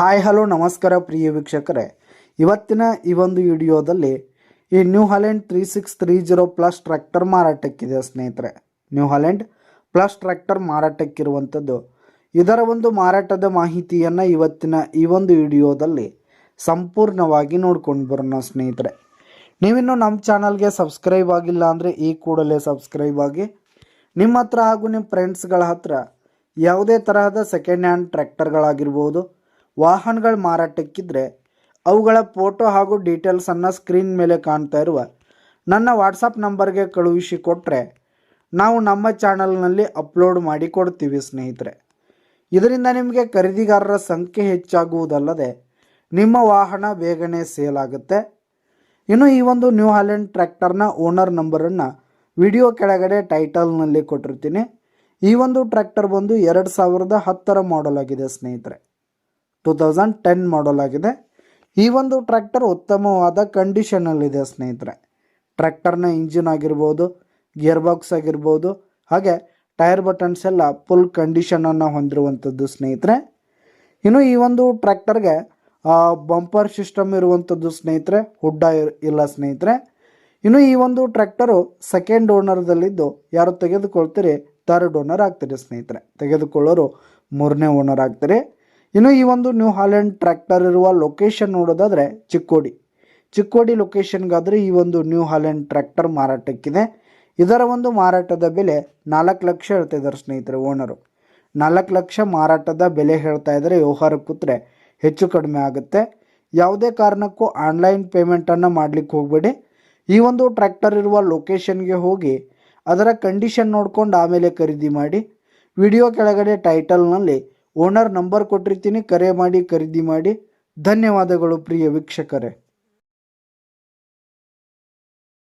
Hi hello ನಮಸ್ಕಾರ ಪ್ರಿಯ ವೀಕ್ಷಕರೇ, ಇವತ್ತಿನ ಈ ಒಂದು ವಿಡಿಯೋದಲ್ಲಿ ಈ ನ್ಯೂ ಹಾಲೆಂಡ್ 3630 ಪ್ಲಸ್ ಟ್ರ್ಯಾಕ್ಟರ್ ಮಾರಾಟಕ್ಕಿದೆ ಸ್ನೇಹಿತರೆ. ನ್ಯೂ ಹಾಲೆಂಡ್ ಪ್ಲಸ್ ಟ್ರ್ಯಾಕ್ಟರ್ ಮಾರಾಟಕ್ಕಿರುವಂಥದ್ದು. ಇದರ ಒಂದು ಮಾರಾಟದ ಮಾಹಿತಿಯನ್ನು ಇವತ್ತಿನ ಈ ಒಂದು ವಿಡಿಯೋದಲ್ಲಿ ಸಂಪೂರ್ಣವಾಗಿ ನೋಡ್ಕೊಂಡು ಬರೋಣ ಸ್ನೇಹಿತರೆ. ನೀವಿನ್ನೂ ನಮ್ಮ ಚಾನಲ್ಗೆ ಸಬ್ಸ್ಕ್ರೈಬ್ ಆಗಿಲ್ಲ ಅಂದರೆ ಈ ಕೂಡಲೇ ಸಬ್ಸ್ಕ್ರೈಬ್ ಆಗಿ. ನಿಮ್ಮ ಹತ್ರ ಹಾಗೂ ನಿಮ್ಮ ಫ್ರೆಂಡ್ಸ್ಗಳ ಹತ್ರ ಯಾವುದೇ ತರಹದ ಸೆಕೆಂಡ್ ಹ್ಯಾಂಡ್ ಟ್ರ್ಯಾಕ್ಟರ್ಗಳಾಗಿರ್ಬೋದು, ವಾಹನಗಳ ಮಾರಾಟಕ್ಕಿದ್ರೆ ಅವುಗಳ ಫೋಟೋ ಹಾಗೂ ಡೀಟೇಲ್ಸನ್ನು ಸ್ಕ್ರೀನ್ ಮೇಲೆ ಕಾಣ್ತಾ ಇರುವ ನನ್ನ ವಾಟ್ಸಪ್ ನಂಬರ್ಗೆ ಕಳುಹಿಸಿ ಕೊಟ್ಟರೆ ನಾವು ನಮ್ಮ ಚಾನಲ್ನಲ್ಲಿ ಅಪ್ಲೋಡ್ ಮಾಡಿ ಕೊಡ್ತೀವಿ ಸ್ನೇಹಿತರೆ. ಇದರಿಂದ ನಿಮಗೆ ಖರೀದಿಗಾರರ ಸಂಖ್ಯೆ ಹೆಚ್ಚಾಗುವುದಲ್ಲದೆ ನಿಮ್ಮ ವಾಹನ ಬೇಗನೆ ಸೇಲ್ ಆಗುತ್ತೆ. ಇನ್ನು ಈ ಒಂದು ನ್ಯೂ ಹಾಲೆಂಡ್ ಟ್ರ್ಯಾಕ್ಟರ್ನ ಓನರ್ ನಂಬರನ್ನು ವಿಡಿಯೋ ಕೆಳಗಡೆ ಟೈಟಲ್ನಲ್ಲಿ ಕೊಟ್ಟಿರ್ತೀನಿ. ಈ ಒಂದು ಟ್ರ್ಯಾಕ್ಟರ್ ಬಂದು 2010 ಮಾಡಲ್ ಆಗಿದೆ ಸ್ನೇಹಿತರೆ. 2010 ಮಾಡಲ್ ಆಗಿದೆ. ಈ ಒಂದು ಟ್ರ್ಯಾಕ್ಟರ್ ಉತ್ತಮವಾದ ಕಂಡೀಷನಲ್ಲಿದೆ ಸ್ನೇಹಿತರೆ. ಟ್ರ್ಯಾಕ್ಟರ್ನ ಇಂಜಿನ್ ಆಗಿರ್ಬೋದು, ಗಿಯರ್ ಬಾಕ್ಸ್ ಆಗಿರ್ಬೋದು, ಹಾಗೆ ಟೈರ್ ಬಟನ್ಸ್ ಎಲ್ಲ ಫುಲ್ ಕಂಡೀಷನನ್ನು ಹೊಂದಿರುವಂಥದ್ದು ಸ್ನೇಹಿತರೆ. ಇನ್ನು ಈ ಒಂದು ಟ್ರ್ಯಾಕ್ಟರ್ಗೆ ಬಂಪರ್ ಸಿಸ್ಟಮ್ ಇರುವಂಥದ್ದು ಸ್ನೇಹಿತರೆ, ಹುಡ್ಡ ಇಲ್ಲ ಸ್ನೇಹಿತರೆ. ಇನ್ನು ಈ ಒಂದು ಟ್ರ್ಯಾಕ್ಟರು ಸೆಕೆಂಡ್ ಓನರ್ದಲ್ಲಿದ್ದು ಯಾರು ತೆಗೆದುಕೊಳ್ತೀರಿ ಥರ್ಡ್ ಓನರ್ ಆಗ್ತೀರಿ ಸ್ನೇಹಿತರೆ. ತೆಗೆದುಕೊಳ್ಳೋರು 3ನೇ ಓನರ್ ಆಗ್ತೀರಿ. ಇನ್ನು ಈ ಒಂದು ನ್ಯೂ ಹಾಲೆಂಡ್ ಟ್ರ್ಯಾಕ್ಟರ್ ಇರುವ ಲೊಕೇಶನ್ ನೋಡೋದಾದರೆ ಚಿಕ್ಕೋಡಿ ಲೊಕೇಶನ್ಗಾದರೆ ಈ ಒಂದು ನ್ಯೂ ಹಾಲೆಂಡ್ ಟ್ರ್ಯಾಕ್ಟರ್ ಮಾರಾಟಕ್ಕಿದೆ. ಇದರ ಒಂದು ಮಾರಾಟದ ಬೆಲೆ 4 ಲಕ್ಷ ಹೇಳ್ತಾ ಇದ್ದಾರೆ ಸ್ನೇಹಿತರೆ ಓನರು. 4 ಲಕ್ಷ ಮಾರಾಟದ ಬೆಲೆ ಹೇಳ್ತಾ ಇದ್ದಾರೆ. ವ್ಯವಹಾರ ಕೂತ್ರೆ ಹೆಚ್ಚು ಕಡಿಮೆ ಆಗುತ್ತೆ. ಯಾವುದೇ ಕಾರಣಕ್ಕೂ ಆನ್ಲೈನ್ ಪೇಮೆಂಟನ್ನು ಮಾಡಲಿಕ್ಕೆ ಹೋಗಬೇಡಿ. ಈ ಒಂದು ಟ್ರ್ಯಾಕ್ಟರ್ ಇರುವ ಲೊಕೇಶನ್ಗೆ ಹೋಗಿ ಅದರ ಕಂಡೀಷನ್ ನೋಡ್ಕೊಂಡು ಆಮೇಲೆ ಖರೀದಿ ಮಾಡಿ. ವಿಡಿಯೋ ಕೆಳಗಡೆ ಟೈಟಲ್ನಲ್ಲಿ ಓನರ್ ನಂಬರ್ ಕೊಟ್ಟಿರ್ತೀನಿ, ಕರೆ ಮಾಡಿ ಖರೀದಿ ಮಾಡಿ. ಧನ್ಯವಾದಗಳು ಪ್ರಿಯ ವೀಕ್ಷಕರೇ.